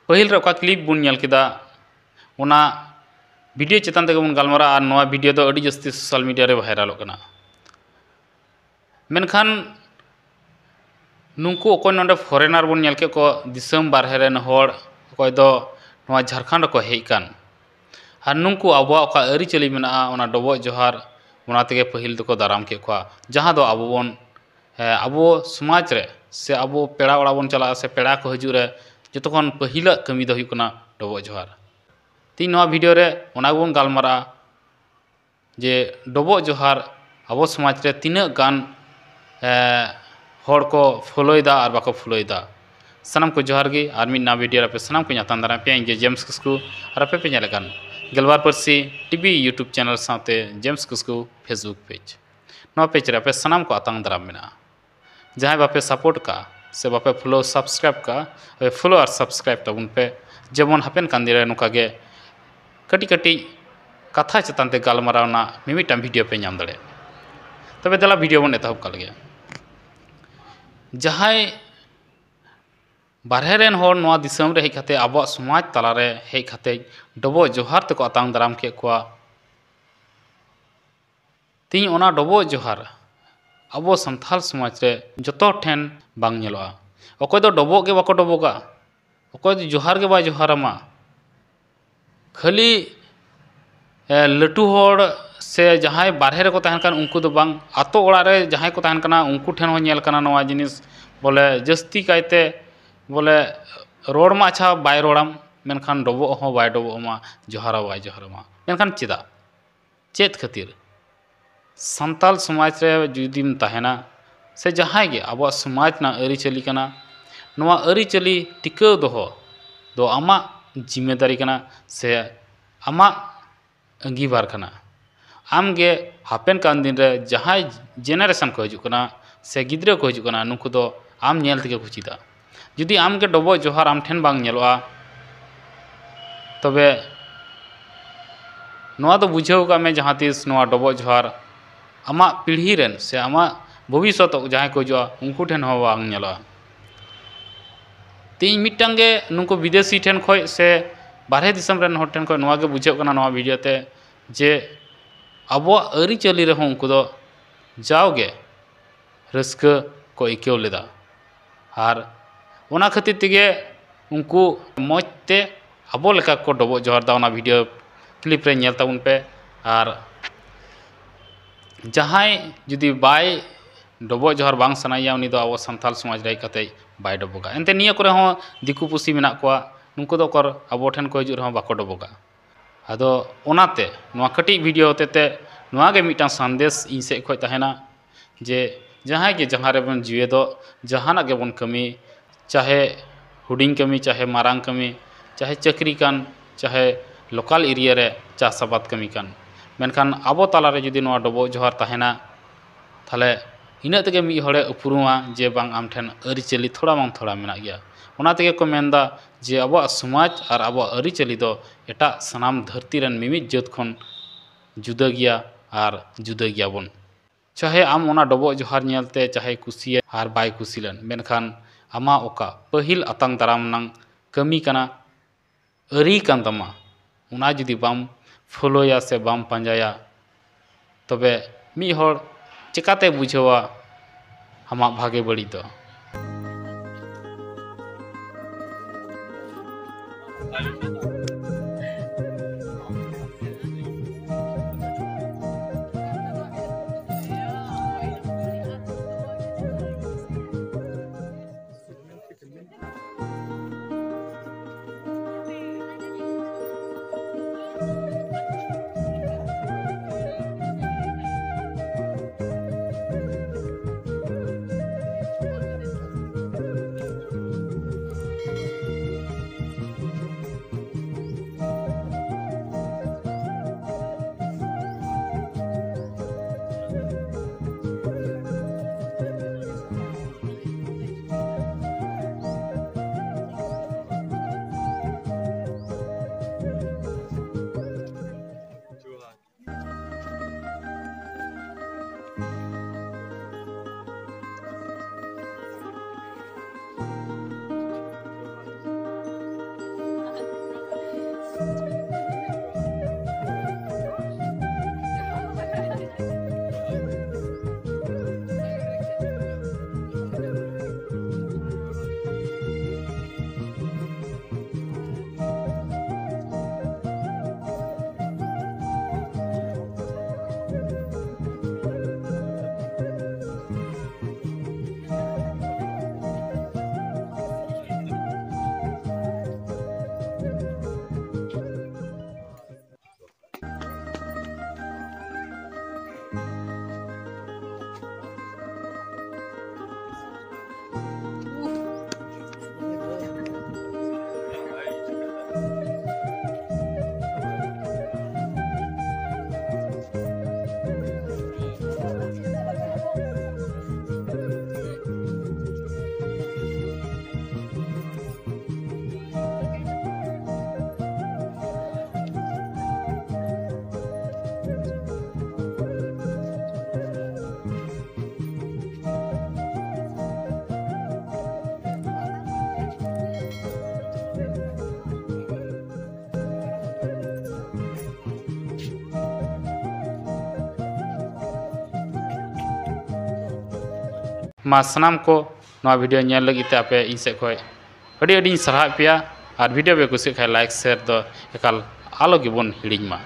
पहिल रे ओका क्लिप बुन नेल केदा ओना वीडियो चेतन तक बन गलमारा और नवा वीडियो दो अड़ी जस्ती सोशल मीडिया रे वायरल कना मेनखान नुंकु ओकोय नोंडे फॉरेनर बन नेल के को दिसम बारहे रेन होड़ ओकोय दो नवा झारखंड को हेज कान और नुंकु आबो ओका अरी चली मेना ओना डबो जोहार ओना तेगे पहिल दको दाराम के को जहां दो आबो बन आबो समाज रे से आबो पेड़ा ओड़ा बन चला से पेड़ा को हजू रे जतखन पहिला कमी दो हुयुक कना डबो जोहार तीन नवा वीडियो रे ओना बन गालमारा जे डबो जोहार आबो समाज रे तीना गान होड़ को फॉलोयदा और बाको फॉलोयदा सनम को जोहार गी और मिना वीडियो पे सनम को नातान दारा पे इंगे जेम्स किस्कू और पे पे नेलकान गेलबार परसी टीवी यूट्यूब चैनल साथे जेम्स किस्कू फेसबुक पेज नवा पेज रे पे सनम को आतांग दारा मेना जहां बापे सपोर्ट का से बापे फॉलो सब्सक्राइब का फॉलो और सब्सक्राइब तबुन पे जेमन हापेन कांदिरे नुका गे कटी कटी कथा चेतान ते गालमारावना मिमिटाम वीडियो पे नाम दड़े तबे दला वीडियो बन एतहब काल गया जहां बारहे रेन होड़ नवा दिसम रे हेज खाते आबो समाज तला रे हेज खाते डबो जोहार तको आतांग दाराम के कोआ तीन ओना डबो जोहार आबो संथाल समाज रे जतो ठेन बांग नेलोआ ओकोय दो डबो के बाको डबोगा ओकोय दो जोहार के बा जोहारमा खाली लटू होड़ से जहां बारहे रे को तहन कान उनको दो बांग आतो ओड़ा रे जहां को तहन कना उनको ठेन हो नेल कना नवा जिनिस बोले जस्ती कायते बोले रोड मा अच्छा बाय रोड़ाम मेनखान डबो हो बाय डबो मा जोहारा बाय जोहारमा मेनखान चेदा चेत खातिर संताल समाज रे जुदीम तहना से जहां गे आबो समाज ना अरी चली कना नवा अरी चली टिकाव दोहो दो आमा जिम्मेदारी कना से आमा अंगीबार कना आमगे हापेन कान दिन रे जहां जेनरेशन को हजू कना से गिद्रे को हजू कना नुकु दो आम नेल तके खुचिदा जुदी आमगे डबो जोहार आम ठेन बांग नेलोआ तबे नवा दो बुझाव का में जहां तीस नवा डबो जोहार आमा पीढ़ी रेन से आमा भविष्य तो जहां को जो उनको ठेन हो बांग नेलोआ तीन मिटांगे नुको विदेशी ठेन खोय से बारहे दिसम रेन होड़ ठेन खोय नवा गे बुझाव कना नवा वीडियो ते जे आबो अरी चली रे उनको दो जाओगे रस्का को इक्यो लेदा और ओना खातिर तेगे उनको मजते आबो लेका को डबो जोहार दा ओना वीडियो क्लिप रे नेल ताबुन पे और जहां जुदी बाय डबो जोहार बांग सनाया उनी दो आबो संथाल समाज रे कते बाय डबोगा एनते निया करे हो दिकु पुसी मेना कोआ नुको दो कर आबो ठेन को हजू रे बाको डबोगा आदो ओनाते नवा कटी वीडियो होते नवा गे मिटा संदेश इन से खोय तहना जे जहां गे जहां रे बन जीवे दो जहाना गे बन कमी चाहे हुडिंग कमी चाहे मारांग कमी चाहे चक्री कान चाहे लोकल एरिया रे चास आबाद कमी कान मेनखान आबो ताला रे जुदी नवा डबो जोहार तहना थाले इना तके मी हड़े उपरुमा जे बांग आम ठेन अरी चली थोड़ा बांग थोड़ा मेना गया ओना तके को मेनदा जे आबो समाज और आबो अरी चली दो एटा सनाम धरती रेन मिमित जत खन जुदा गया और जुदा गया बन चाहे आम ओना डबो जोहार नेलते चाहे कुसिया और बाय कुसिलन मेनखान आमा ओका पहिल आतांग दाराम नांग कमी कना अरी कान तमा उना जुदी बाम फॉलोया से बाम पंजाया तबे मी होड़ चिकाते बुझावा आमा भागे बड़ी दो मा सानाम को नवा वीडियो नेल लगी ते आपे इन से खय अड़ी अड़ी सारहा पेया और वीडियो बे कुछ खाय लाइक शेयर दो एकाल आलो गे बन हिड़िंग मा।